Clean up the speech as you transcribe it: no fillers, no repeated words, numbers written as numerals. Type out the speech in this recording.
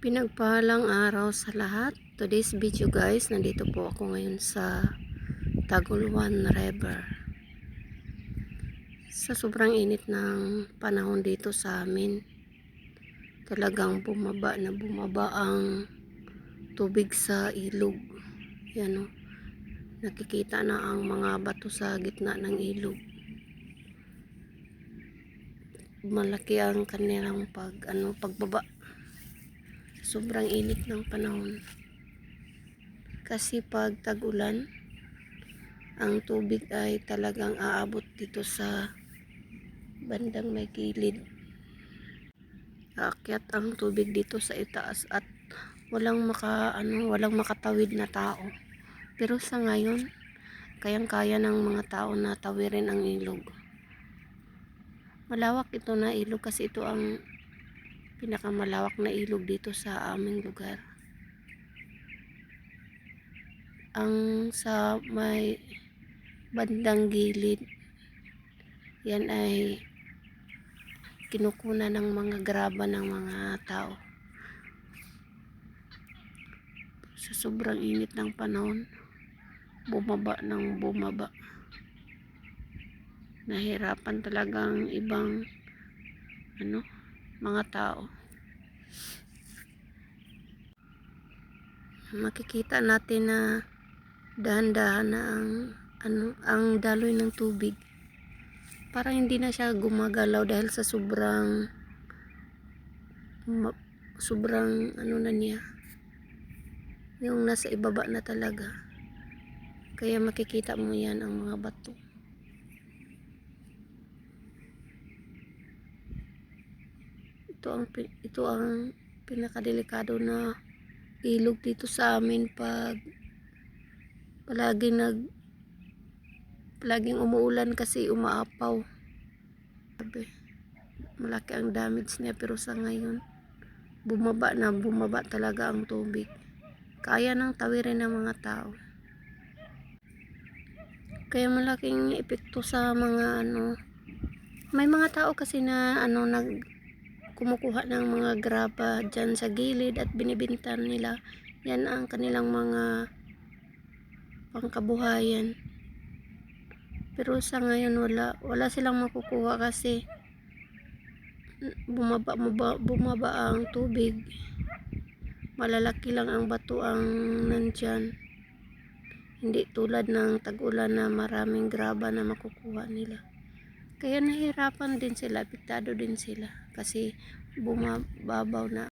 Pinagpahalang araw sa lahat. Today's video guys, nandito po ako ngayon sa Tagulwan River. Sa sobrang init ng panahon dito sa amin, talagang bumaba ang tubig sa ilog. Yan o, nakikita na ang mga bato sa gitna ng ilog. Malaki ang kanilang pagbaba. Sobrang init ng panahon. Kasi pag tag-ulan, ang tubig ay talagang aabot dito sa bandang may gilid. Aakyat ang tubig dito sa itaas at walang makatawid na tao. Pero sa ngayon, kayang-kaya ng mga tao na tawirin ang ilog. Malawak ito na ilog kasi ito ang pinakamalawak na ilog dito sa aming lugar. Ang sa may bandang gilid, yan ay kinukunan ng mga graba ng mga tao. Sa sobrang init ng panahon, bumaba. Nahirapan talagang ibang mga tao. Makikita natin na dahan-dahan na ang daloy ng tubig. Parang hindi na siya gumagalaw dahil sa sobrang na niya. Yung nasa ibaba na talaga. Kaya makikita mo yan ang mga bato. Ito ang pinakadelikado na ilog dito sa amin pag palaging umuulan kasi umaapaw. Malaki ang damage niya, pero sa ngayon bumaba talaga ang tubig. Kaya nang tawirin ng mga tao. Kaya malaking epekto sa mga may mga tao kasi na kumukuha ng mga graba dyan sa gilid at binibinta nila. Yan ang kanilang mga pangkabuhayan. Pero sa ngayon wala silang makukuha kasi bumaba ang tubig. Malalaki lang ang bato ang nandyan. Hindi tulad ng tag-ulan na maraming graba na makukuha nila. Kaya nahirapan din sila, apektado din sila kasi bumababaw na